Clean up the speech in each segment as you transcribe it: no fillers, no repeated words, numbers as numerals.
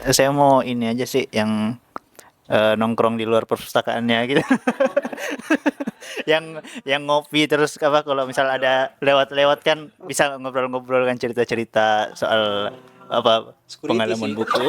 Saya mau ini aja sih yang nongkrong di luar perpustakaannya gitu. Yang ngopi terus apa kalau misal ada lewat-lewat kan bisa ngobrol-ngobrol kan cerita-cerita soal apa Security pengalaman sih. buku.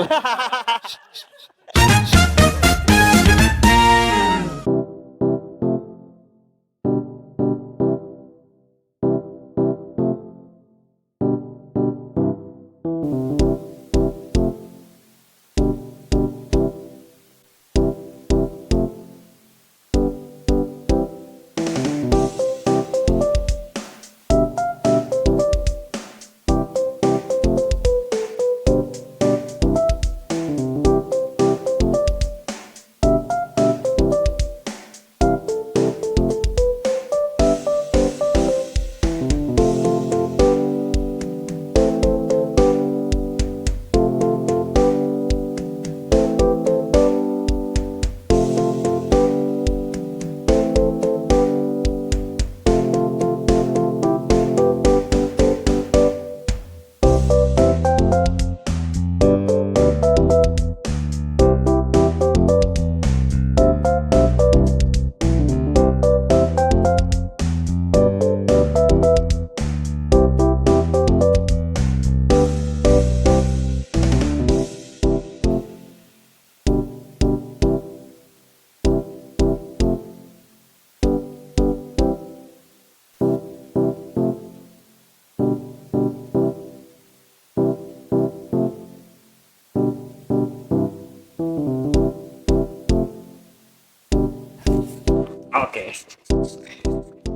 Oke.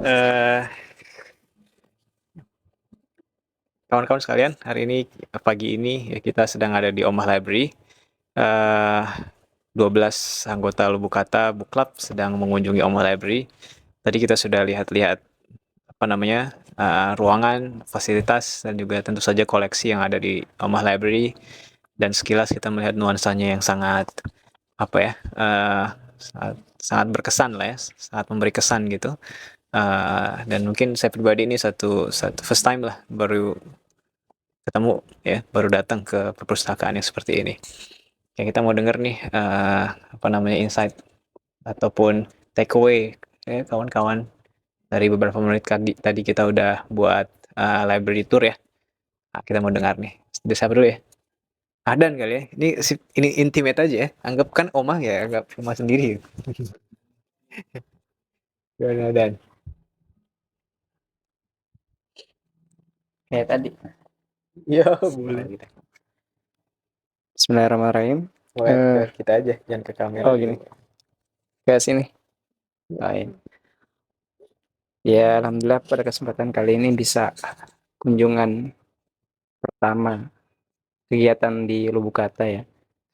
Eh, Kawan-kawan sekalian, hari ini pagi ini kita sedang ada di Omah Library. Eh, 12 anggota Lubuk Kata Book Club sedang mengunjungi Omah Library. Tadi kita sudah lihat-lihat apa namanya ruangan, fasilitas, dan juga tentu saja koleksi yang ada di Omah Library. Dan sekilas kita melihat nuansanya yang sangat apa ya, sangat, sangat berkesan lah ya, sangat memberi kesan gitu. Dan mungkin saya pribadi ini satu satu first time lah baru ketemu ya, baru datang ke perpustakaan yang seperti ini. Ya kita mau denger nih apa namanya insight ataupun takeaway ya kawan-kawan dari beberapa menit tadi kita udah buat library tour ya. Nah, kita mau dengar nih. Dari siapa dulu ya? Adan kali ya. Ini intimate aja ya. Anggap kan Omah ya, anggap rumah sendiri. Gimana Adan? Kayak tadi. Ya boleh. Gitu. Bismillahirrahmanirrahim. Boleh ke kita aja, jangan ke kamera. Oh gini, ke sini. Baik. Ya, alhamdulillah pada kesempatan kali ini bisa kunjungan pertama kegiatan di Lubuk Kata ya.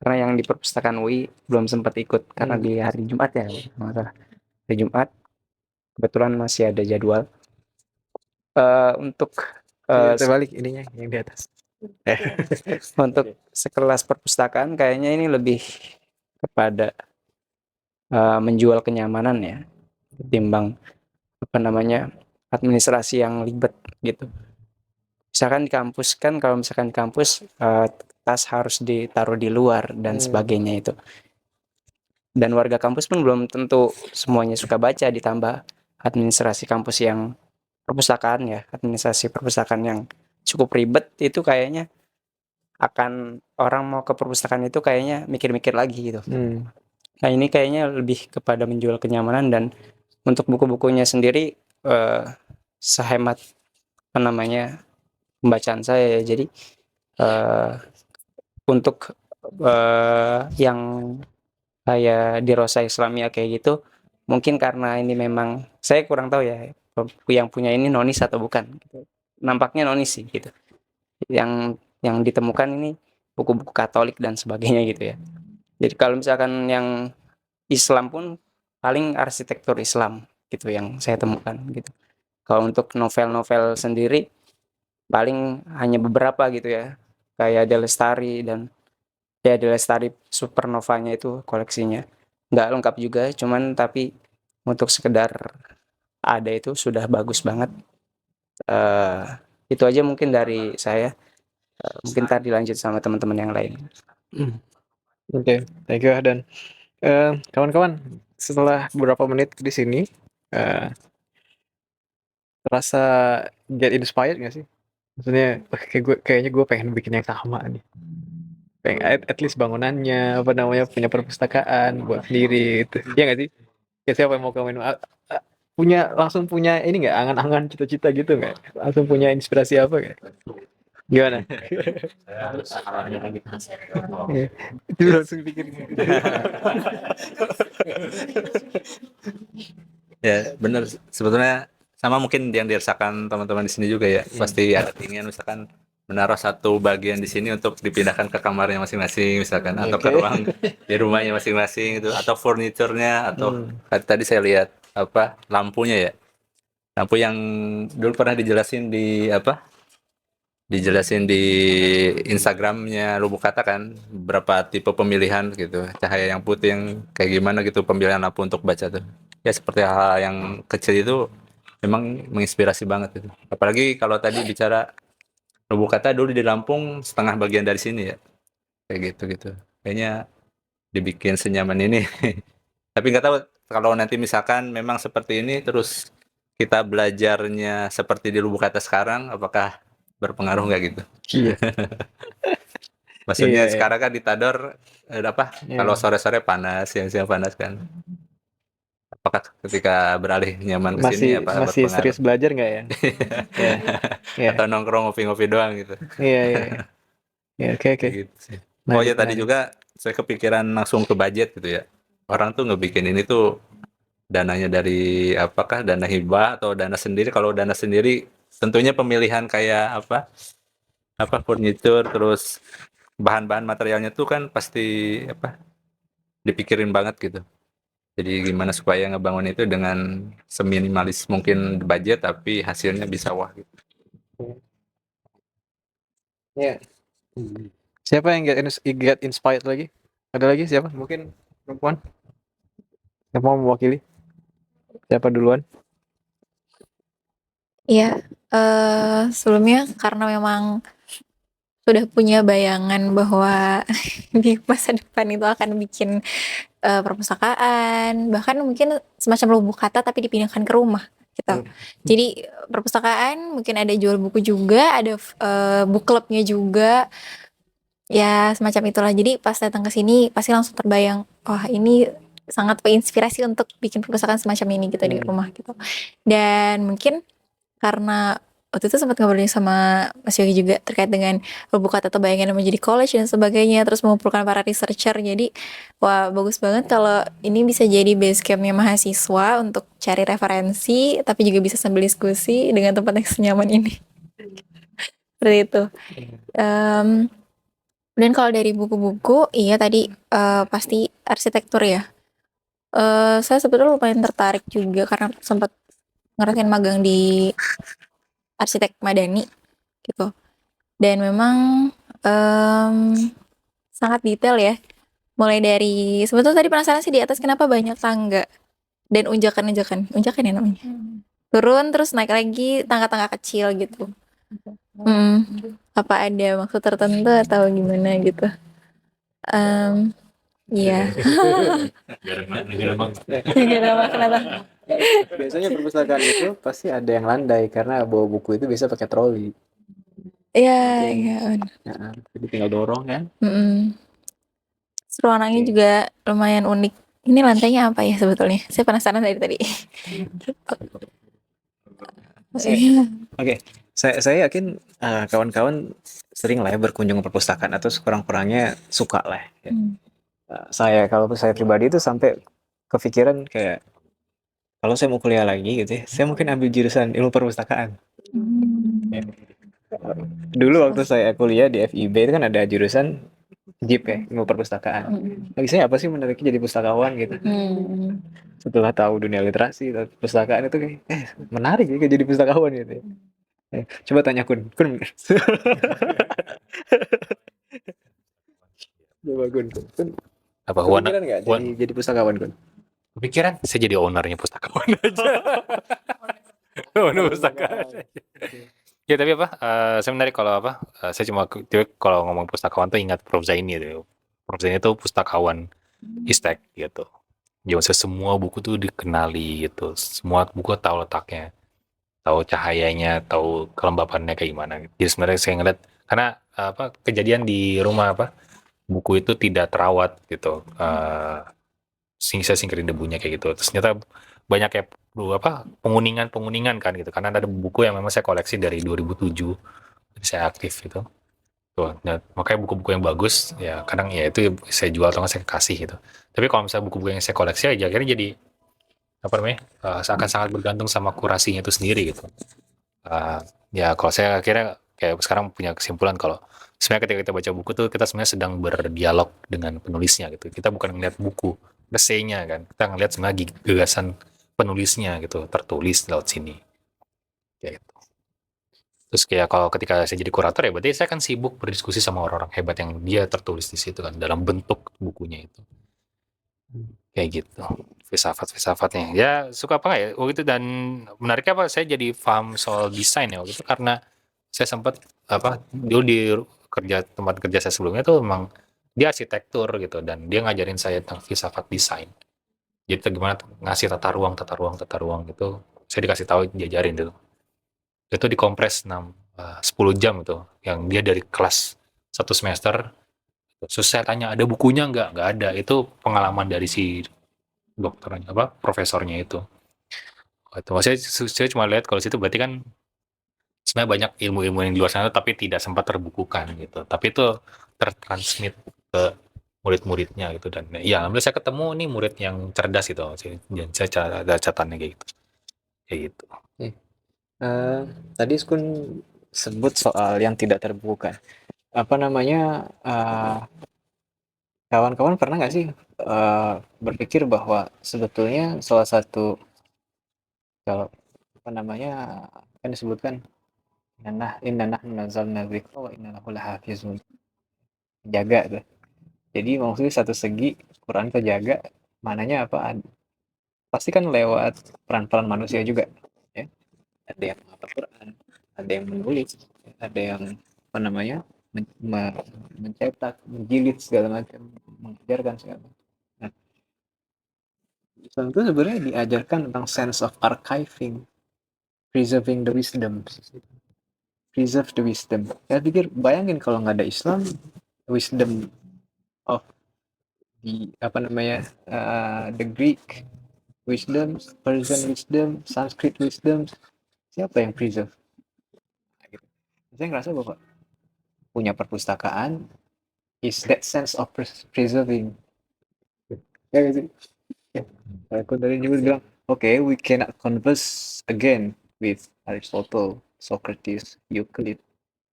Karena yang di perpustakaan UI belum sempat ikut karena di hari Jumat ya, masalah. Hari Jumat kebetulan masih ada jadwal. Untuk Terbalik ininya yang di atas. untuk sekelas perpustakaan kayaknya ini lebih kepada menjual kenyamanan ya, ketimbang apa namanya administrasi yang ribet gitu. Misalkan di kampus kan kalau misalkan di kampus tas harus ditaruh di luar dan sebagainya itu. Dan warga kampus pun belum tentu semuanya suka baca, ditambah administrasi kampus yang perpustakaan ya, administrasi perpustakaan yang cukup ribet itu kayaknya akan orang mau ke perpustakaan itu kayaknya mikir-mikir lagi gitu. Nah ini kayaknya lebih kepada menjual kenyamanan dan untuk buku-bukunya sendiri sehemat apa namanya pembacaan saya ya. Jadi untuk yang kayak di Rosa Islamia kayak gitu mungkin karena ini memang saya kurang tahu ya yang punya ini nonis atau bukan gitu. Nampaknya nonis sih gitu yang ditemukan ini buku-buku Katolik dan sebagainya gitu ya. Jadi kalau misalkan yang Islam pun paling arsitektur Islam gitu yang saya temukan gitu. Kalau untuk novel-novel sendiri paling hanya beberapa gitu ya. Kayak De Lestari dan ya De Lestari Supernovanya itu koleksinya. Nggak lengkap juga, cuman tapi untuk sekedar ada itu sudah bagus banget. Itu aja mungkin dari saya. Mungkin tadi lanjut sama teman-teman yang lain. Oke, thank you dan kawan-kawan, setelah beberapa menit di sini, terasa get inspired nggak sih? Maksudnya, kayaknya gue pengen bikin yang sama nih. Pengen at least bangunannya, apa namanya, punya perpustakaan buat sendiri gitu. Iya nggak sih? Kayak siapa yang mau komen? Langsung punya ini nggak, angan-angan cita-cita gitu nggak? Langsung punya inspirasi apa nggak? Gimana? Iya, itu langsung pikir. Ya, benar. Sebetulnya sama mungkin yang dirasakan teman-teman di sini juga ya. Pasti ada keinginan misalkan menaruh satu bagian di sini untuk dipindahkan ke kamarnya masing-masing misalkan atau ke Oke. ruang di rumahnya masing-masing gitu atau furniturnya atau tadi saya lihat apa lampunya ya. Lampu yang dulu pernah dijelasin di Instagramnya Lubuk Kata kan berapa tipe pemilihan gitu cahaya yang putih yang kayak gimana gitu pemilihan lampu untuk baca tuh ya seperti hal yang kecil itu memang menginspirasi banget itu apalagi kalau tadi bicara Lubuk Kata dulu di Lampung setengah bagian dari sini ya kayak gitu kayaknya dibikin senyaman ini tapi nggak tahu kalau nanti misalkan memang seperti ini terus kita belajarnya seperti di Lubuk Kata sekarang apakah berpengaruh nggak gitu. Iya. Maksudnya Iya, iya. sekarang kan di Tador Iya. kalau sore-sore panas, siang-siang panas kan. Apakah ketika beralih nyaman ke sini apa Masih berpengaruh? serius belajar nggak ya? Iya, iya, Atau nongkrong ngopi-ngopi doang gitu. iya, iya, iya. Iya, oke, oke. Kayak gitu sih. Oh ya Menarik, tadi menarik. juga saya kepikiran langsung ke budget gitu ya. Orang tuh ngebikin ini tuh dananya dari apakah dana hibah atau dana sendiri. Kalau dana sendiri tentunya pemilihan kayak apa furnitur terus bahan-bahan materialnya tuh kan pasti dipikirin banget gitu. Jadi gimana supaya ngebangun itu dengan seminimalis mungkin budget tapi hasilnya bisa wah gitu. Iya. Siapa yang get inspired lagi? Ada lagi siapa? Mungkin perempuan? Siapa mau mewakili? Siapa duluan? Iya, sebelumnya karena memang sudah punya bayangan bahwa di masa depan itu akan bikin perpustakaan, bahkan mungkin semacam Lubuk Kata tapi dipindahkan ke rumah gitu. Jadi perpustakaan mungkin ada jual buku juga, ada book clubnya juga, ya semacam itulah. Jadi pas datang ke sini pasti langsung terbayang, wah ini sangat menginspirasi untuk bikin perpustakaan semacam ini gitu di rumah gitu. Dan mungkin karena waktu itu sempat ngobrolin sama Mas Yogi juga terkait dengan Lubuk Kata atau bayangan menjadi college dan sebagainya, terus mengumpulkan para researcher. Jadi wah bagus banget kalau ini bisa jadi base campnya mahasiswa untuk cari referensi tapi juga bisa sambil diskusi dengan tempat yang senyaman ini. Seperti itu. Dan kalau dari buku-buku, iya tadi pasti arsitektur ya. Saya sebetulnya lumayan tertarik juga karena sempat ngerasain magang di arsitek Madani gitu. Dan memang sangat detail ya. Mulai dari sebetulnya tadi penasaran sih di atas kenapa banyak tangga dan unjakan ya namanya. Turun terus naik lagi tangga-tangga kecil gitu. Apa ada maksud tertentu atau gimana gitu? Iya. Kenapa? Biasanya perpustakaan itu pasti ada yang landai karena bawa buku itu bisa pakai troli. Iya, iya. Nah, jadi tinggal dorong kan. Ruangannya Oke. juga lumayan unik. Ini lantainya apa ya sebetulnya? Saya penasaran dari tadi. Oke, saya yakin kawan-kawan sering lah ya berkunjung ke perpustakaan atau sekurang-kurangnya suka lah. Ya. Kalau saya pribadi itu sampai kepikiran kayak kalau saya mau kuliah lagi gitu ya, saya mungkin ambil jurusan ilmu perpustakaan. Ya. Dulu waktu saya kuliah di FIB itu kan ada jurusan JIP ya, ilmu perpustakaan. Bagi saya apa sih menariknya jadi pustakawan gitu. Setelah tahu dunia literasi, perpustakaan itu kayak menarik ya jadi pustakawan gitu. Coba tanya Kun. Coba Kun. Apa Kepikiran nggak jadi pustakawan Kun? kepikiran saya jadi ownernya pustakawan aja. Owner pustakawan. Ya tapi saya menarik kalau saya cuma kalau ngomong pustakawan tuh ingat Prof Zaini itu. Profesinya itu pustakawan istek gitu. Jadi maksudnya semua buku tuh dikenali gitu. Semua buku tahu letaknya, tahu cahayanya, tahu kelembapannya kayak gimana. Jadi sebenarnya saya ngeliat karena kejadian di rumah buku itu tidak terawat gitu. Saya singkirin debunya kayak gitu. Terus ternyata banyak ya penguningan kan gitu. Karena ada buku yang memang saya koleksi dari 2007, jadi saya aktif gitu. Tuh, nah, makanya buku-buku yang bagus ya kadang ya itu saya jual atau nggak saya kasih gitu. Tapi kalau misalnya buku-buku yang saya koleksi aja akhirnya jadi akan sangat bergantung sama kurasinya itu sendiri gitu. Ya kalau saya akhirnya kayak sekarang punya kesimpulan kalau sebenarnya ketika kita baca buku tuh kita sebenarnya sedang berdialog dengan penulisnya gitu. Kita bukan ngeliat buku essay-nya kan, kita ngeliat sebenarnya gagasan penulisnya gitu tertulis lewat sini kayak gitu. Terus kayak kalau ketika saya jadi kurator ya berarti saya kan sibuk berdiskusi sama orang-orang hebat yang dia tertulis di situ kan dalam bentuk bukunya itu. Kayak gitu. Filsafat-filsafatnya. Ya suka apa nggak ya? Waktu itu dan menariknya saya jadi paham soal desain ya waktu itu karena saya sempat dulu di tempat kerja saya sebelumnya tuh memang dia arsitektur gitu dan dia ngajarin saya tentang filsafat desain. Jadi gimana ngasih tata ruang gitu. Saya dikasih tahu diajarin dulu. Itu dikompres 10 jam itu yang dia dari kelas 1 semester. Terus saya tanya ada bukunya nggak ada, itu pengalaman dari si dokternya profesornya itu saya cuma lihat kalau situ berarti kan sebenarnya banyak ilmu-ilmu yang di luar sana tapi tidak sempat terbukukan gitu, tapi itu tertransmit ke murid-muridnya gitu. Dan ya alhamdulillah saya ketemu nih murid yang cerdas gitu dan saya ada catatannya kayak gitu. Tadi Skun sebut soal yang tidak terbukukan. Kawan-kawan pernah nggak sih berpikir bahwa sebetulnya salah satu kalau kan disebutkan inna nahnu nazzalna dzikra wa inna lahu lahafizun. Jaga tuh. Jadi maksudnya satu segi Quran terjaga, mananya apa? Pasti kan lewat peran-peran manusia juga, ya. Ada yang menghafal Quran, ada yang menulis, ada yang mencetak, menjilid segala macam, mengajarkan segala macam. Nah, itu sebenarnya diajarkan tentang sense of archiving, preserving the wisdom. Preserve the wisdom. Saya pikir bayangin kalau nggak ada Islam, wisdom of the the Greek wisdom, Persian wisdom, Sanskrit wisdom, siapa yang preserve? Gitu. Saya ngerasa bahwa punya perpustakaan is that sense of preserving. Ya nggak sih? Ya. Aku tadi juga bilang, okay, we cannot converse again with Aristotle, Socrates, Euclid,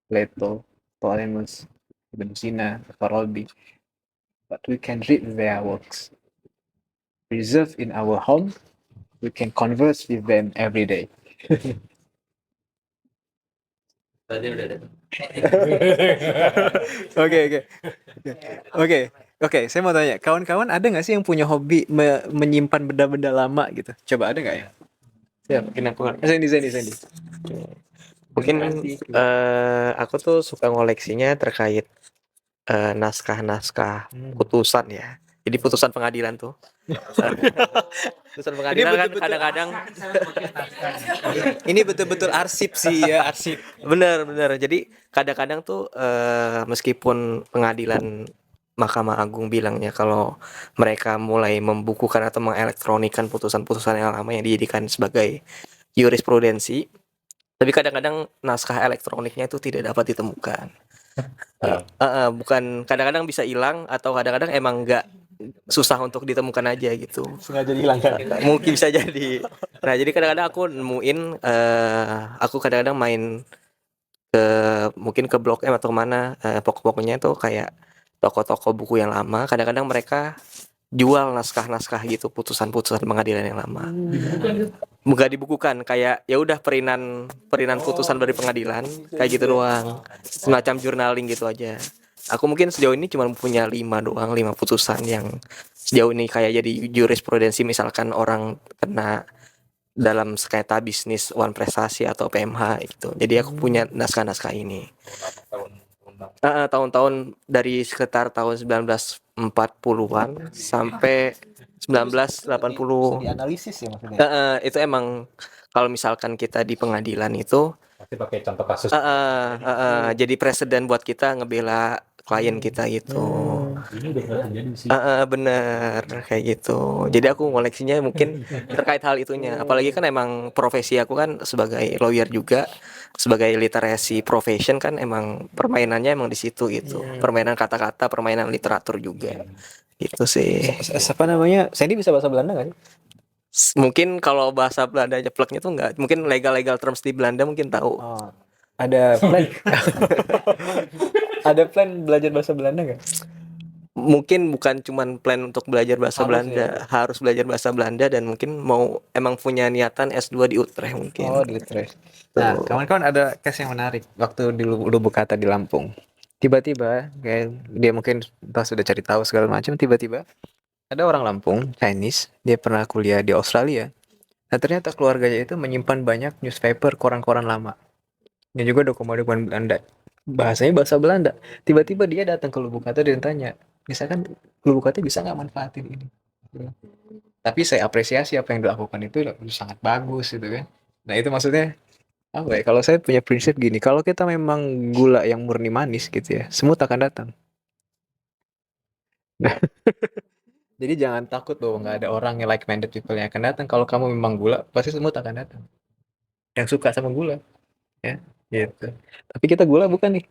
Plato, Ptolemus, Ibn Sina, Farabi, but we can read their works. Preserve in our home, we can converse with them every day. Oke, saya mau tanya, kawan-kawan ada nggak sih yang punya hobi menyimpan benda-benda lama gitu? Coba ada nggak ya? Ya, mungkin aku Sandy. Mungkin aku tuh suka ngoleksinya terkait naskah-naskah putusan ya. Jadi putusan pengadilan tuh. Putusan pengadilan kan kadang-kadang ini betul-betul arsip sih ya, arsip. bener. Jadi kadang-kadang tuh meskipun pengadilan Mahkamah Agung bilangnya kalau mereka mulai membukukan atau mengelektronikan putusan-putusan yang lama yang dijadikan sebagai jurisprudensi, tapi kadang-kadang naskah elektroniknya itu tidak dapat ditemukan. Bukan, kadang-kadang bisa hilang atau kadang-kadang emang nggak, susah untuk ditemukan aja gitu. Sengaja dihilangkan. Mungkin bisa jadi. Nah, jadi kadang-kadang aku nemuin, aku kadang-kadang main mungkin ke Blok M atau mana, pokoknya tuh kayak toko-toko buku yang lama, kadang-kadang mereka jual naskah-naskah gitu, putusan-putusan pengadilan yang lama. Nggak dibukukan, kayak ya udah perinan putusan dari pengadilan kayak gitu doang, semacam journaling gitu aja. Aku mungkin sejauh ini cuma punya 5 putusan yang sejauh ini kayak jadi jurisprudensi, misalkan orang kena dalam sengketa bisnis Wan Prestasi atau PMH gitu. Jadi aku punya naskah-naskah ini. Tahun tahun-tahun dari sekitar tahun 1940-an sampai 1980. Dianalisis ya maksudnya. Itu emang kalau misalkan kita di pengadilan itu Pasti pakai contoh kasus. jadi presiden buat kita ngebela klien kita gitu. Ini udah pernah terjadi sih. Bener kayak gitu. Jadi aku ngoleksinya mungkin terkait hal itunya. Apalagi kan emang profesi aku kan sebagai lawyer juga, sebagai literasi profession kan emang permainannya emang di situ gitu. Permainan kata-kata, permainan literatur juga. Gitu sih. Apa namanya? Sandy bisa bahasa Belanda kan? Mungkin kalau bahasa Belanda jepleknya tuh enggak. Mungkin legal terms di Belanda mungkin tahu. Oh, ada plan. Ada plan belajar bahasa Belanda nggak? Mungkin bukan cuman plan untuk belajar bahasa Harus Belanda, harus belajar bahasa Belanda dan mungkin mau emang punya niatan S2 di Utrecht mungkin. Oh, di Utrecht. Nah, kawan-kawan ada case yang menarik waktu di Lubuk Kata di Lampung. Tiba-tiba, kayak dia mungkin entah sudah cari tahu segala macam, tiba-tiba ada orang Lampung, Chinese, dia pernah kuliah di Australia. Nah, ternyata keluarganya itu menyimpan banyak newspaper, koran-koran lama. Dan juga dokumen-dokumen Belanda. Bahasanya bahasa Belanda. Tiba-tiba dia datang ke Lubuk Kata dan tanya, misalkan Lubuk Kata bisa nggak manfaatin ini? Tapi saya apresiasi apa yang dilakukan itu sangat bagus gitu kan. Nah itu maksudnya apa ya? Kalau saya punya prinsip gini, kalau kita memang gula yang murni manis gitu ya, semut akan datang. Nah, jadi jangan takut bahwa nggak ada orang yang like-minded people yang akan datang. Kalau kamu memang gula, pasti semut akan datang. Yang suka sama gula, ya, gitu. Tapi kita gula bukan nih.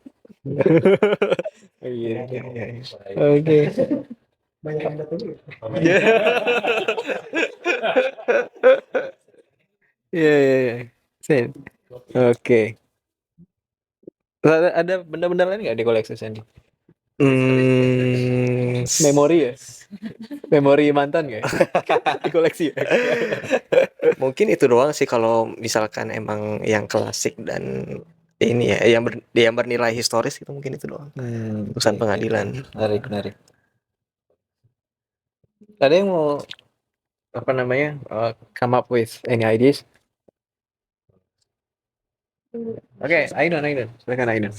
Iya, iya, iya. Oke. Banyak yang datang juga. Iya, iya, iya. Sen. Oke. Ada benda-benda lain nggak di koleksi Sandy? Memori ya? Memori mantan nggak? Di koleksi ya? Mungkin itu doang sih kalau misalkan emang yang klasik dan ini ya yang bernilai historis itu mungkin itu doang. Urusan pengadilan. Menarik. Ada yang mau apa namanya come up with any ideas? Oke, Ainun, silakan Ainun.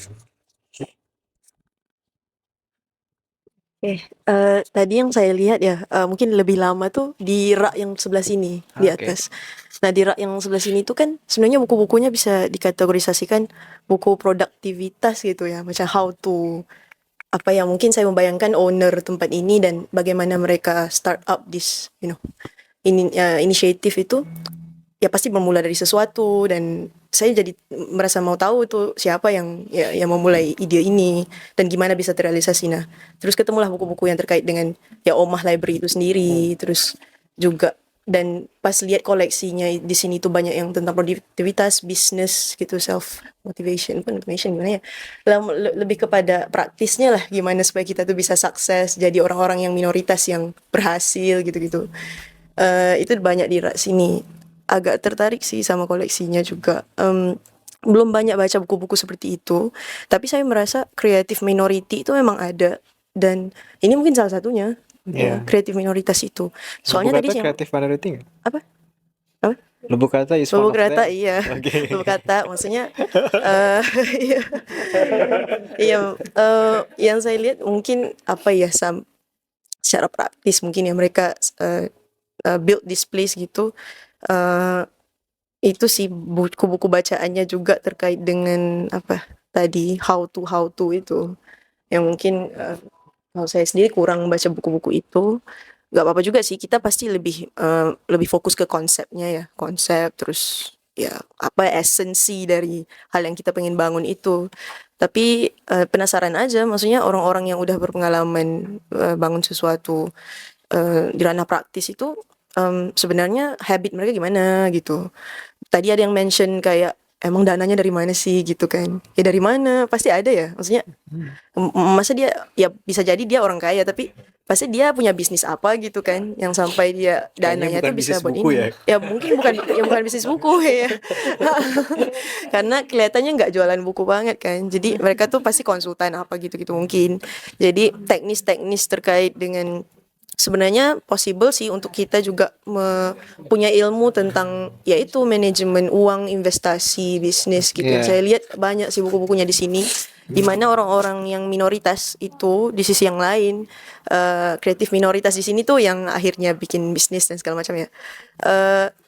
Tadi yang saya lihat ya, mungkin lebih lama tuh di rak yang sebelah sini, di Oke. atas. Nah, di rak yang sebelah sini tuh kan sebenarnya buku-bukunya bisa dikategorisasikan buku produktivitas gitu ya, macam how to apa ya, mungkin saya membayangkan owner tempat ini dan bagaimana mereka start up this, inisiatif itu ya pasti bermula dari sesuatu dan saya jadi merasa mau tahu tuh siapa yang memulai ide ini dan gimana bisa terrealisasi. Nah, terus ketemulah buku-buku yang terkait dengan ya Omah Library itu sendiri, terus juga dan pas lihat koleksinya di sini tuh banyak yang tentang produktivitas, bisnis gitu, self motivation gimana ya. Lebih kepada praktisnya lah, gimana supaya kita tuh bisa sukses jadi orang-orang yang minoritas yang berhasil gitu-gitu. Itu banyak di rak sini. Agak tertarik sih sama koleksinya juga. Belum banyak baca buku-buku seperti itu, tapi saya merasa creative minority itu memang ada dan ini mungkin salah satunya. Ya, creative minoritas itu. Soalnya tadi yang kreatif minority nggak? Apa? Lubuk Kata is one Lubuk of Kata, them. iya. Oke. Lubuk Kata maksudnya iya. Yang saya lihat mungkin apa ya, secara praktis mungkin ya mereka build this place gitu. Itu sih buku-buku bacaannya juga terkait dengan apa tadi how to itu yang mungkin kalau saya sendiri kurang baca buku-buku itu. Gak apa-apa juga sih, kita pasti lebih fokus ke konsepnya ya, konsep terus ya apa esensi dari hal yang kita pengen bangun itu. Tapi penasaran aja, maksudnya orang-orang yang udah berpengalaman bangun sesuatu di ranah praktis itu sebenarnya habit mereka gimana gitu. Tadi ada yang mention kayak emang dananya dari mana sih gitu kan. Ya dari mana, pasti ada ya. Maksudnya masa dia ya bisa jadi dia orang kaya tapi pasti dia punya bisnis apa gitu kan yang sampai dia dananya tuh bisa buat ini. Ya mungkin bukan bisnis buku ya. Karena kelihatannya nggak jualan buku banget kan. Jadi mereka tuh pasti konsultan apa gitu-gitu mungkin. Jadi teknis-teknis terkait dengan sebenarnya possible sih untuk kita juga punya ilmu tentang yaitu manajemen uang, investasi, bisnis gitu. Iya. Saya lihat banyak sih buku-bukunya di sini, di mana orang-orang yang minoritas itu di sisi yang lain, kreatif minoritas di sini tuh yang akhirnya bikin bisnis dan segala macam ya.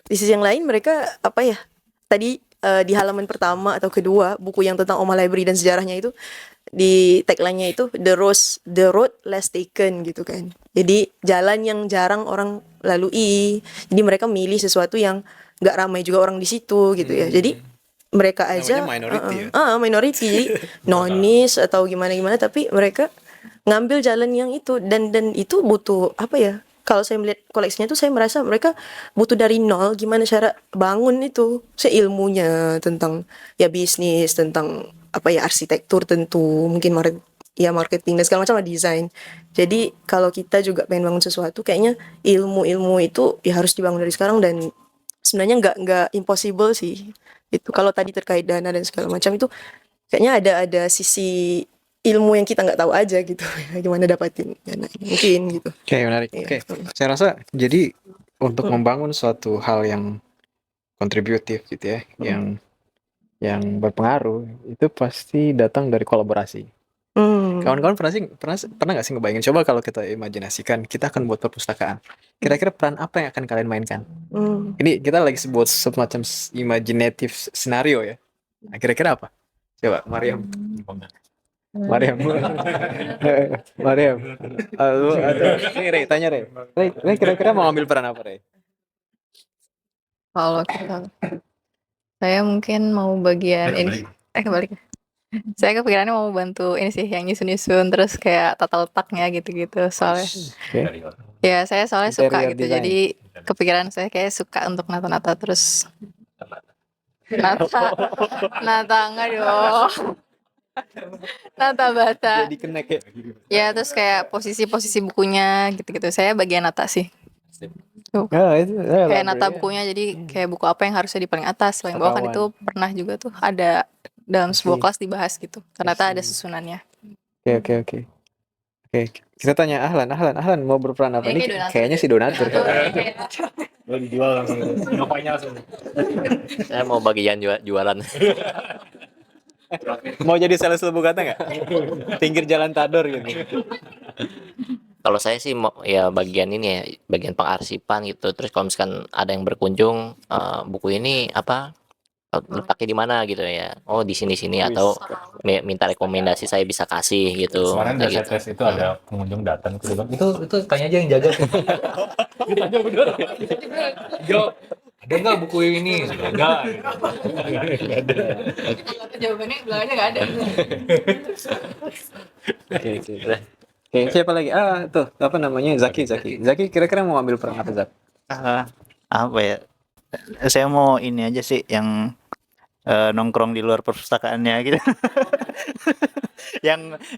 Di sisi yang lain mereka apa ya? Tadi di halaman pertama atau kedua buku yang tentang Oma Library dan sejarahnya itu, di tagline-nya itu the road less taken gitu kan. Jadi jalan yang jarang orang lalui. Jadi mereka milih sesuatu yang nggak ramai juga orang di situ gitu ya. Jadi mereka aja Namanya minority ya? minority, jadi nonis atau gimana tapi mereka ngambil jalan yang itu, dan itu butuh apa ya? Kalau saya melihat koleksinya tuh saya merasa mereka butuh dari nol gimana cara bangun itu, ilmunya tentang ya bisnis, tentang apa ya, arsitektur tentu, mungkin marketing dan segala macam lah, desain. Jadi kalau kita juga pengen bangun sesuatu, kayaknya ilmu itu ya harus dibangun dari sekarang, dan sebenarnya nggak impossible sih. Itu kalau tadi terkait dana dan segala macam itu kayaknya ada sisi ilmu yang kita nggak tahu aja gitu. Gimana dapatin dana mungkin gitu. Oke, menarik. Iya. Oke, saya rasa jadi untuk membangun suatu hal yang kontributif gitu ya, yang berpengaruh, itu pasti datang dari kolaborasi. Kawan-kawan pernah nggak sih ngebayangin, coba kalau kita imajinasikan kita akan buat perpustakaan, kira-kira peran apa yang akan kalian mainkan? Ini kita lagi buat semacam imaginative scenario ya. Nah, kira-kira apa? Coba Mariam. Mariam. Lu atau ini Rey, tanya Rey. Rey kira-kira mau ambil peran apa Rey? Kalau saya mungkin mau bagian ini, kebalik. Saya kepikirannya mau bantu ini sih, yang nyusun-nyusun, terus kayak tata letaknya gitu-gitu soalnya. Oke. Ya saya soalnya suka Interior gitu, design. jadi kepikiran saya kayak suka untuk nata-nata terus. Nata enggak dong. Nata bata. Jadi connect ya. Ya terus kayak posisi-posisi bukunya gitu-gitu. Saya bagian nata sih. Itu Kayak nata bukunya, jadi kayak buku apa yang harusnya di paling atas, paling bawah kan itu pernah juga tuh ada dalam sebuah kelas dibahas gitu. Ternyata ada susunannya. Oke. Kita tanya Ahlan mau berperan apa nih? Kayaknya si donatur. Dijual langsung. Ngapainnya langsung. Saya mau bagian jualan. Mau jadi sales Lebu Kata nggak? Pinggir jalan Tador gitu. Kalau saya sih mau ya bagian ini ya, bagian pengarsipan gitu. Terus kalau misalkan ada yang berkunjung, buku ini apa, letaknya di mana gitu ya. Oh di sini atau minta rekomendasi, saya bisa kasih gitu. Kemarin Kayak saya gitu. tes itu ada pengunjung datang ke bilang, itu tanya aja yang jaga. Ditanya bener. Jo, ada nggak buku yang ini? Enggak. Jawabannya bilangnya nggak ada. Oke, siapa lagi? Tuh, apa namanya? Zaki. Zaki kira-kira mau ambil peran apa, Zak? Apa ya? Saya mau ini aja sih, yang nongkrong di luar perpustakaannya gitu.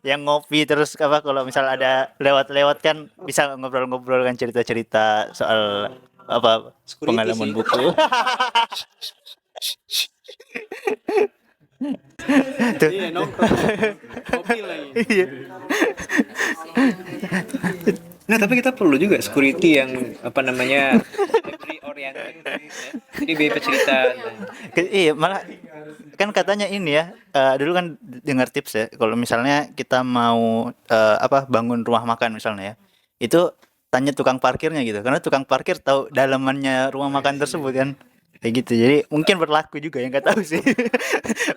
yang ngopi terus apa, kalau misal ada lewat-lewat kan bisa ngobrol-ngobrol kan, cerita-cerita soal apa, pengalaman buku. Tuh. Iya, nongkrong. Kopi lagi. Iya. Nah, tapi kita perlu juga security yang apa namanya, library oriented ya. Jadi bebas cerita. Iya, malah kan katanya ini ya, dulu kan dengar tips ya, kalau misalnya kita mau bangun rumah makan misalnya ya, itu tanya tukang parkirnya gitu, karena tukang parkir tahu dalamannya rumah makan tersebut kan, kayak gitu. Jadi mungkin berlaku juga, yang nggak tahu sih.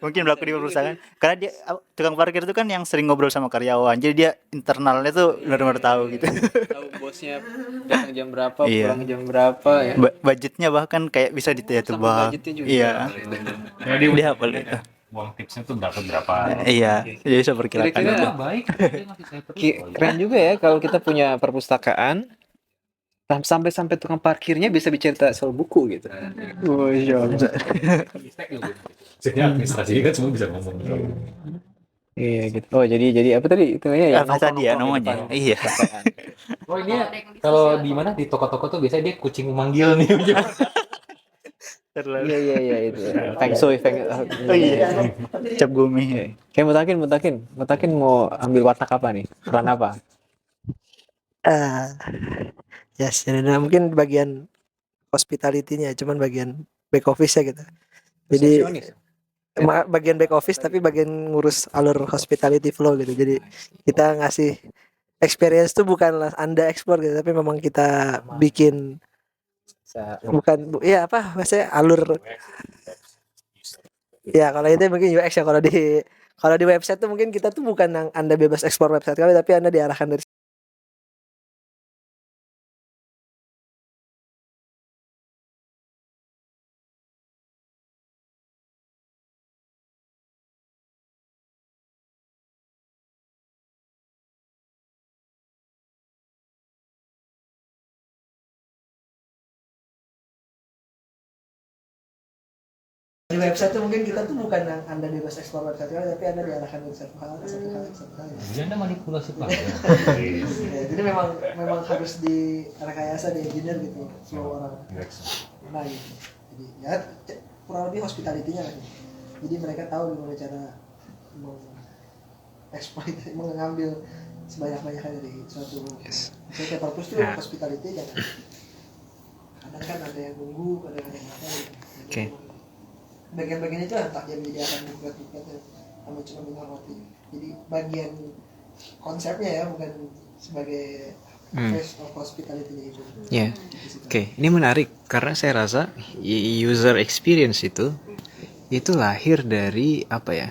Mungkin berlaku di perusahaan, karena dia tukang parkir itu kan yang sering ngobrol sama karyawan, jadi dia internalnya tuh benar-benar tahu gitu. Tahu bosnya datang jam berapa, Iya. pulang jam berapa ya. Budgetnya bahkan kayak bisa ditebak. Budgetnya juga. Iya. Jadi Dia hafal itu. uang tipsnya tuh berapa. Iya, jadi bisa perkirakan. Kira-kira Baik. keren juga ya kalau kita punya perpustakaan sampai tukang parkirnya bisa bicara soal buku gitu. Jadi administrasi kan semua bisa ngomong. Iya gitu. Oh jadi apa tadi itu ya? Apa tadi ya namanya? Iya. Oh ini kalau di mana, di toko-toko tuh biasanya dia kucing memanggil nih. Iya itu. Feng Shui. Oh iya. Cap gumi. Kayak Mutakin mau ambil watak apa nih? Peran apa? Ah, yes, jadi nah, mungkin bagian hospitality-nya, cuman bagian back office-nya gitu. Jadi Resepsionis. bagian back office tapi bagian ngurus alur hospitality flow gitu. Jadi kita ngasih experience tuh bukanlah Anda explore gitu, tapi memang kita bikin bukan ya apa maksudnya alur ya kalau itu mungkin UX ya kalau di website tuh mungkin kita tuh bukan yang Anda bebas explore website kami tapi Anda diarahkan dari di website tuh mungkin kita tuh bukan yang Anda bebas explore website kami tapi Anda diarahkan dari satu hal. Anda manipulasi Pak. Ya, jadi memang harus di rekayasa di engineer gitu flow orang. Nah gitu. Jadi ya kurang lebih hospitality-nya lah. Jadi mereka tahu gimana cara exploit mengambil sebanyak-banyaknya dari suatu misalnya kayak purpose tuh hospitality kan kadang kan ada yang nunggu ada yang apa gitu. Oke. Bagian-bagian itu entah dia menyediakan buku-buku sama cuma menghormati jadi bagian konsepnya ya bukan sebagai face of hospitality itu Ya. Oke, ini menarik karena saya rasa user experience itu lahir dari apa ya?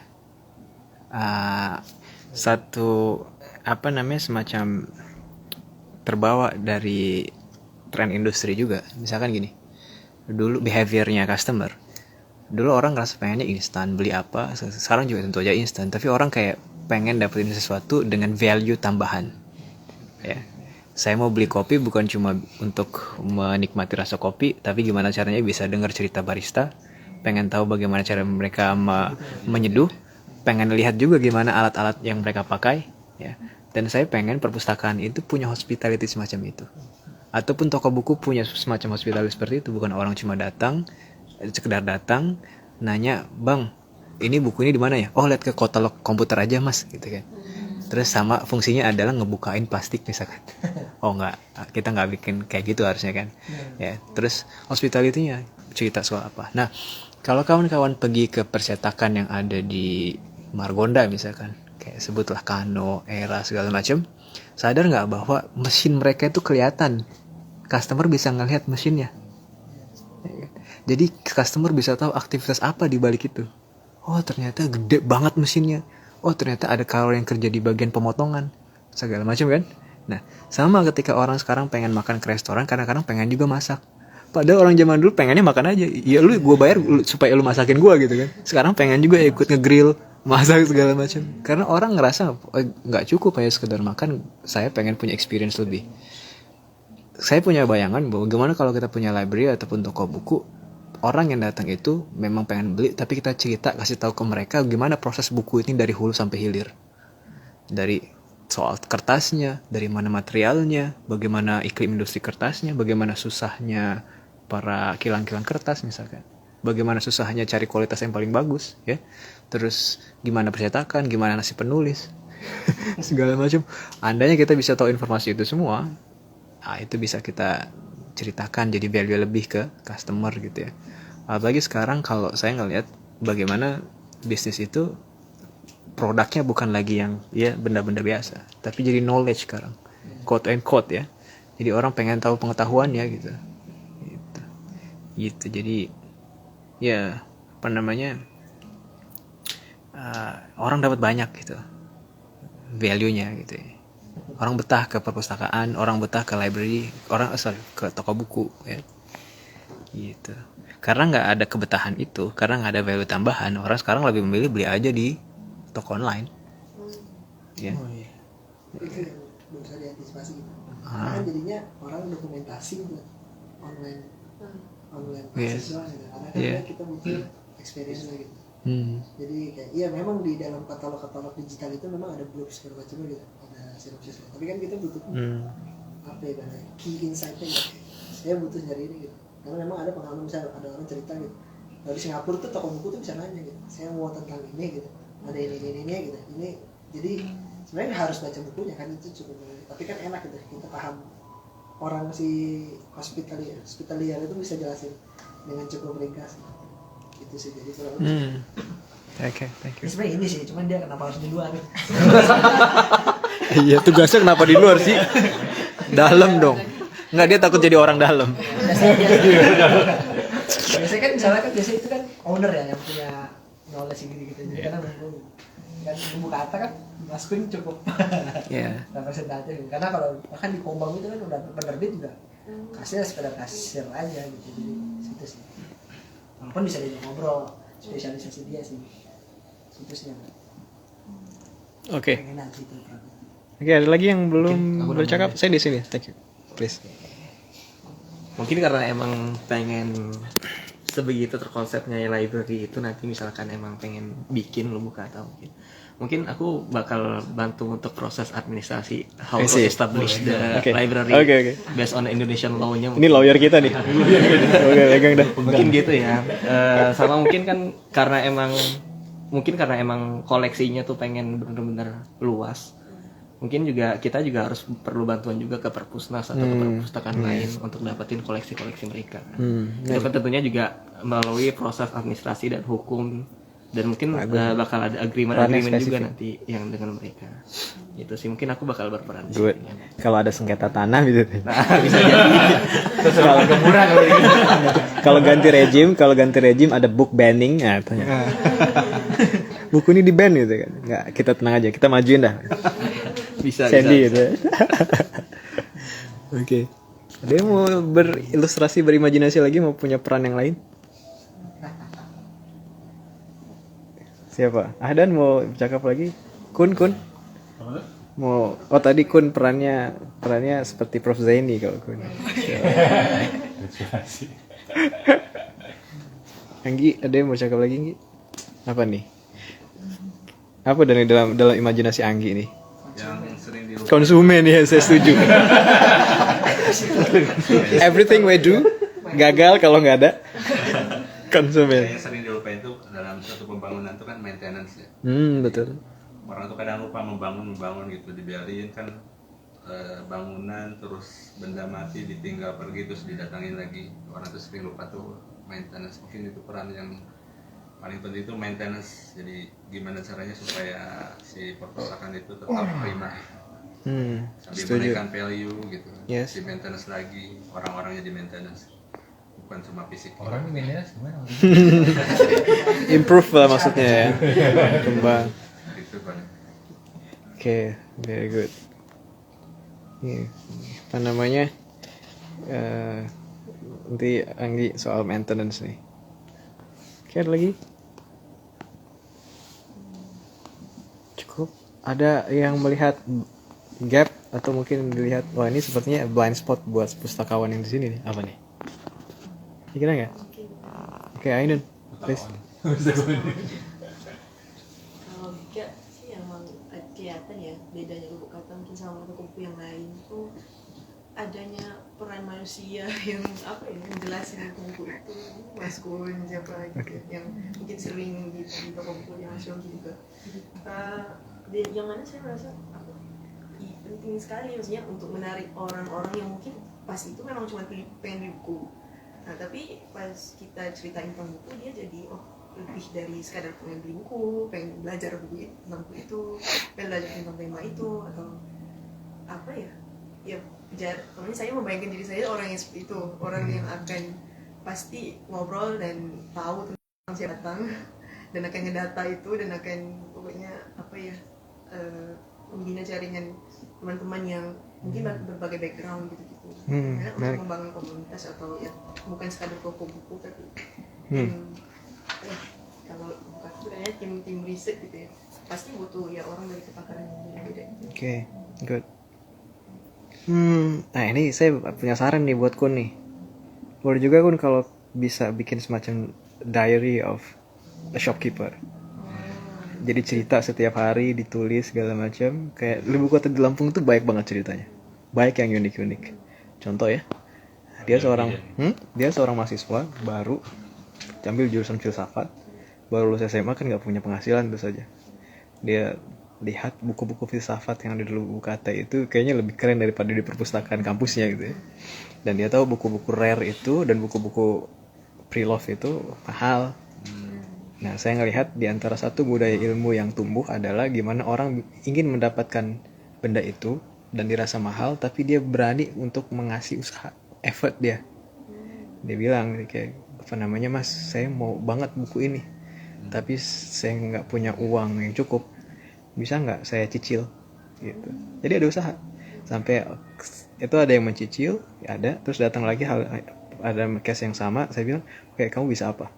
Satu apa namanya semacam terbawa dari tren industri juga. Misalkan gini, dulu behaviornya customer. Dulu orang ngerasa pengennya instan, beli apa, sekarang juga tentu aja instan. Tapi orang kayak pengen dapetin sesuatu dengan value tambahan. Ya, saya mau beli kopi bukan cuma untuk menikmati rasa kopi, tapi gimana caranya bisa dengar cerita barista, pengen tahu bagaimana cara mereka menyeduh, pengen lihat juga gimana alat-alat yang mereka pakai, ya. Dan saya pengen perpustakaan itu punya hospitality semacam itu. Ataupun toko buku punya semacam hospitality seperti itu, bukan orang cuma datang, sekedar datang, nanya, "Bang, ini buku ini di mana ya?" "Oh, lihat ke katalog komputer aja, Mas," gitu kan. Terus sama fungsinya adalah ngebukain plastik misalkan. Oh enggak, kita nggak bikin kayak gitu harusnya kan. Ya, terus hospitality-nya cerita soal apa. Nah, kalau kawan-kawan pergi ke percetakan yang ada di Margonda misalkan, kayak sebutlah Kano, Era segala macam, sadar nggak bahwa mesin mereka itu kelihatan. Customer bisa ngelihat mesinnya. Jadi customer bisa tahu aktivitas apa di balik itu. Oh ternyata gede banget mesinnya. Oh ternyata ada kalau yang kerja di bagian pemotongan. Segala macam kan. Nah sama ketika orang sekarang pengen makan ke restoran, kadang-kadang pengen juga masak. Padahal orang zaman dulu pengennya makan aja. Ya lu gue bayar supaya lu masakin gue gitu kan. Sekarang pengen juga ikut ngegrill, masak segala macam. Karena orang ngerasa nggak cukup aja sekedar makan. Saya pengen punya experience lebih. Saya punya bayangan bahwa gimana kalau kita punya library ataupun toko buku, orang yang datang itu memang pengen beli, tapi kita cerita, kasih tahu ke mereka gimana proses buku ini dari hulu sampai hilir. Dari soal kertasnya, dari mana materialnya, bagaimana iklim industri kertasnya, bagaimana susahnya para kilang-kilang kertas misalkan. Bagaimana susahnya cari kualitas yang paling bagus, ya. Terus gimana percetakan, gimana nasib penulis, segala macam. Andainya kita bisa tahu informasi itu semua, itu bisa kita ceritakan jadi value lebih ke customer gitu ya. Apalagi sekarang kalau saya ngelihat bagaimana bisnis itu produknya bukan lagi yang ya benda-benda biasa, tapi jadi knowledge sekarang, quote and quote ya. Jadi orang pengen tahu pengetahuannya gitu. Gitu. Jadi ya apa namanya orang dapat banyak gitu value-nya gitu ya. Orang betah ke perpustakaan, orang betah ke library, ke toko buku ya. Gitu. Karena nggak ada kebetahan itu, karena nggak ada value tambahan, orang sekarang lebih memilih beli aja di toko online. Ya. Oh iya. Itu yang bisa diantisipasi gitu. Karena kan jadinya orang dokumentasi gitu online Yes. akses gitu. Karena kan kita butuh experience gitu. Jadi kayak iya memang di dalam katalog digital itu memang ada blog segala macam gitu, ada sinopsis. Tapi kan kita butuh apa ya namanya key insight-nya gitu. Saya butuh nyari ini gitu. Karena memang ada pengalaman misalnya ada orang cerita gitu. Dari Singapura tuh toko buku tuh bisa nanya gitu. Saya mau tentang ini gitu. Ada ini gitu. Ini jadi sebenarnya harus baca bukunya kan itu cukup. tapi kan enak gitu kita paham orang si hospitalier itu bisa jelasin dengan cukup ringkas itu sih. Jadi kalau Oke, thank you. sebenarnya ini sih, cuman dia kenapa harus di luar gitu. Iya, tugasnya kenapa di luar sih? Dalam dong. Nggak, dia takut jadi orang dalam. Biasanya kan misalnya kan biasanya itu kan owner ya yang punya knowledge gitu-gitu. Jadi kan Lubu Kata kan Mas Kun cukup representatif. Karena kalau bahkan di Kombang itu kan udah penerbit juga kasih sekedar kasir aja gitu. Jadi situ sih. Walaupun bisa diajak ngobrol, spesialisasi dia sih. Situsnya. Oke. Pengenan gitu. Oke, ada lagi yang belum aku bercakap? Saya di sini. Thank you. Please. Mungkin karena emang pengen sebegitu terkonsepnya library itu, nanti misalkan emang pengen bikin Lubu Kata mungkin aku bakal bantu untuk proses administrasi how to establish the library based on Indonesian law-nya. Ini lawyer kita nih. Oke, pegang dah. Mungkin gitu ya. Sama mungkin kan karena emang koleksinya tuh pengen bener-bener luas. Mungkin kita juga harus perlu bantuan juga ke perpusnas atau ke perpustakaan lain untuk dapetin koleksi-koleksi mereka. Itu kan tentunya juga melalui proses administrasi dan hukum, dan mungkin bakal ada agreement juga nanti yang dengan mereka. Itu sih mungkin aku bakal berperan. Good. Kalau ada sengketa tanah gitu. Bisa jadi. Kalau gemurah kalau ganti rejim ada book banning, tanya. Buku ini di ban gitu kan. Enggak, kita tenang aja, kita majuin dah. bisa. Gitu. Oke. Ada yang mau berilustrasi, berimajinasi lagi, mau punya peran yang lain? Siapa? Ahdan mau cakap lagi? Kun. Mau tadi Kun perannya seperti Prof Zaini kalau Kun. Anggi, ada yang mau cakap lagi, Anggi? Apa nih? Apa dari dalam imajinasi Anggi nih? Yang sering dilupakan. Konsumen ya, saya setuju. Everything we do gagal kalau nggak ada konsumen. Yang sering dilupain itu dalam suatu pembangunan itu kan maintenance ya. Betul. Orang tuh kadang lupa membangun gitu, dibiarin kan bangunan terus benda mati ditinggal pergi terus didatangin lagi. Orang tuh sering lupa tuh maintenance. Mungkin itu peran yang paling penting itu maintenance. Jadi gimana caranya supaya si perpustakaan itu tetap prima. Sambil menaikkan value gitu. Yes. Di maintenance lagi, orang-orangnya di maintenance. Bukan cuma fisik. Orang ini maintenance gimana? Improve lah maksudnya ya. Kembang. Itu kan. Oke, very good. Apa namanya? Nanti Anggi soal maintenance nih. Oke, ada lagi? Cukup. Ada yang melihat gap atau mungkin dilihat, wah ini sepertinya blind spot buat pustakawan yang di sini nih. Apa nih? Kira nggak? Oke, Ainun, please. Kalau enggak sih emang kelihatan ya bedanya Lubu Kata mungkin sama buku-buku yang lain tuh adanya peran manusia yang apa ya, menjelasin buku itu, Mas Kun siapa gitu yang mungkin sering di toko buku yang nasional juga. Yang mana saya merasa penting sekali maksudnya untuk menarik orang-orang yang mungkin pas itu memang cuma pengen beli buku. Nah tapi pas kita ceritain tentang buku, dia jadi lebih dari sekadar pengen beli buku, pengen belajar buku tentang buku itu, pengen belajar tentang tema itu, atau apa ya temennya saya membayangkan diri saya orang yang seperti itu, orang yang akan pasti ngobrol dan tahu tentang siapa datang dan akan ngedata itu dan akan pokoknya apa ya membina jaringan teman-teman yang mungkin berbagai background gitu-gitu. Untuk membangun komunitas atau ya bukan sekadar toko buku tapi kalau bukan sebenarnya tim riset gitu ya pasti butuh ya orang dari kepakaran yang berbeda. Oke, good. Nah ini saya punya saran nih buat Kun nih. Boleh juga Kun kalau bisa bikin semacam diary of a shopkeeper. Jadi cerita setiap hari ditulis segala macam. Kayak Lubu Kata di Lampung tuh baik banget ceritanya. Baik yang unik-unik. Contoh ya, dia seorang mahasiswa baru ambil jurusan filsafat, baru lulus SMA kan nggak punya penghasilan, itu saja. Dia lihat buku-buku filsafat yang ada di Lubuk Kata itu kayaknya lebih keren daripada di perpustakaan kampusnya gitu ya. Dan dia tahu buku-buku rare itu dan buku-buku pre-love itu mahal. Nah, saya ngelihat di antara satu budaya ilmu yang tumbuh adalah gimana orang ingin mendapatkan benda itu dan dirasa mahal, tapi dia berani untuk mengasih usaha, effort dia. Dia bilang kayak apa namanya, Mas, saya mau banget buku ini, tapi saya nggak punya uang yang cukup, bisa nggak saya cicil gitu. Jadi ada usaha sampai itu ada yang mencicil, ada, terus datang lagi ada case yang sama, saya bilang oke, kamu bisa apa,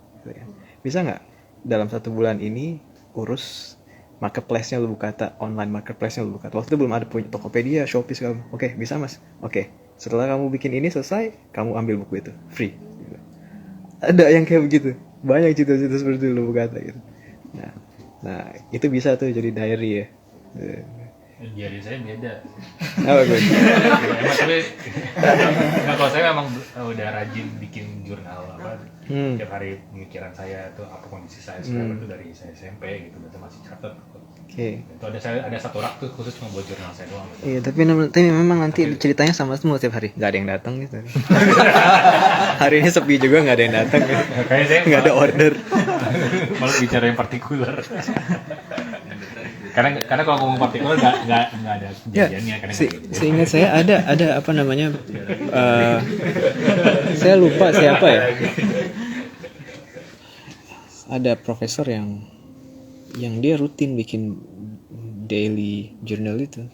bisa nggak dalam 1 bulan ini urus marketplace-nya Lubuk Kata, online marketplace-nya Lubuk Kata. Waktu itu belum ada punya Tokopedia, Shopee segala. Oke, bisa Mas. Oke, setelah kamu bikin ini selesai, kamu ambil buku itu free. Ada yang kayak begitu, banyak cita-cita seperti itu Lubuk Kata gitu. Nah itu bisa tuh jadi diary ya. Diary saya beda. Apa gue? Emang tapi nggak, kalau saya memang udah rajin bikin jurnal apa, tiap hari pemikiran saya tuh apa kondisi saya sekarang itu dari saya SMP gitu, dan masih catat. Oke. Itu ada satu rak tuh khusus cuma buat jurnal saya doang. Gitu. Iya, tapi memang nanti ceritanya sama semua tiap hari. Nggak ada yang datang gitu. Hari ini sepi juga, nggak ada yang datang. Gitu. Kayaknya saya nggak ada order. Malah bicara yang partikular. Karena kalau ngomong partikular nggak ada kejadiannya. Seingat saya ada apa namanya? Saya lupa siapa ya. Ada profesor yang dia rutin bikin daily journal itu.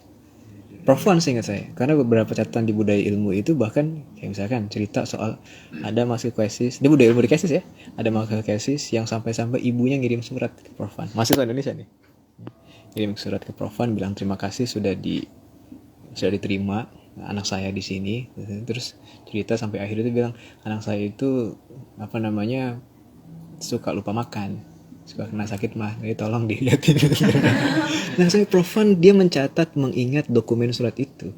Prof Wan seingat saya, karena beberapa catatan di budaya ilmu itu bahkan kayak misalkan cerita soal ada mahasiswa tesis, dia budaya ilmu di tesis ya, ada mahasiswa tesis yang sampai-sampai ibunya ngirim surat ke Prof Wan, mahasiswa Indonesia nih, ngirim surat ke Prof Wan bilang terima kasih sudah diterima anak saya di sini, terus cerita sampai akhir itu bilang anak saya itu apa namanya suka lupa makan, suka kena sakit mah, jadi tolong dilihatin. Nah saya Prof Wan dia mencatat, mengingat dokumen surat itu.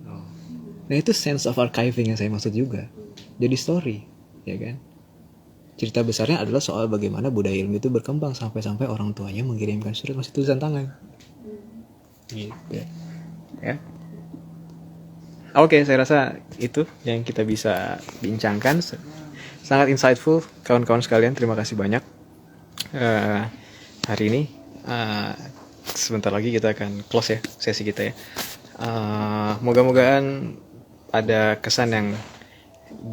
Nah itu sense of archiving yang saya maksud juga, jadi story, ya kan. Cerita besarnya adalah soal bagaimana budaya ilmu itu berkembang sampai-sampai orang tuanya mengirimkan surat masih tulisan tangan. Gitu. Ya. Oke, saya rasa itu yang kita bisa bincangkan. Sangat insightful, kawan-kawan sekalian. Terima kasih banyak. Hari ini sebentar lagi kita akan close ya sesi kita ya. Moga-mogaan ada kesan yang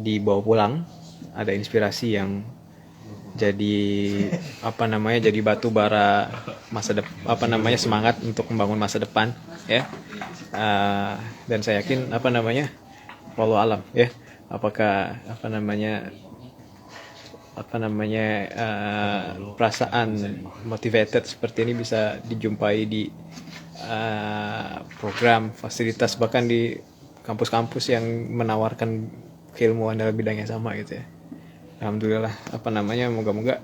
dibawa pulang, ada inspirasi yang jadi jadi batu bara semangat untuk membangun masa depan ya. Dan saya yakin wallahu alam ya, apakah perasaan motivated seperti ini bisa dijumpai di program fasilitas bahkan di kampus-kampus yang menawarkan keilmuan dalam bidang yang sama gitu ya. Alhamdulillah moga-moga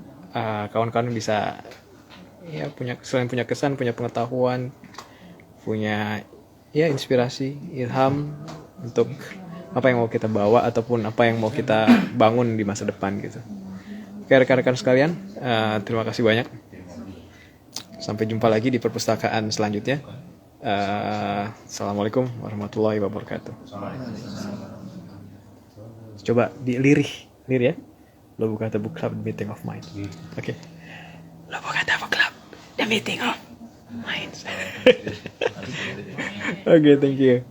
kawan-kawan bisa ya selain punya kesan, punya pengetahuan, punya ya inspirasi, ilham untuk apa yang mau kita bawa ataupun apa yang mau kita bangun di masa depan gitu. Oke rekan-rekan sekalian, terima kasih banyak. Sampai jumpa lagi di perpustakaan selanjutnya. Assalamualaikum warahmatullahi wabarakatuh. Coba dilirih ya. Lubuk Kata Book Club, The Meeting of Minds. Oke. Lubuk Kata Book Club, The Meeting of Minds. Oke, thank you.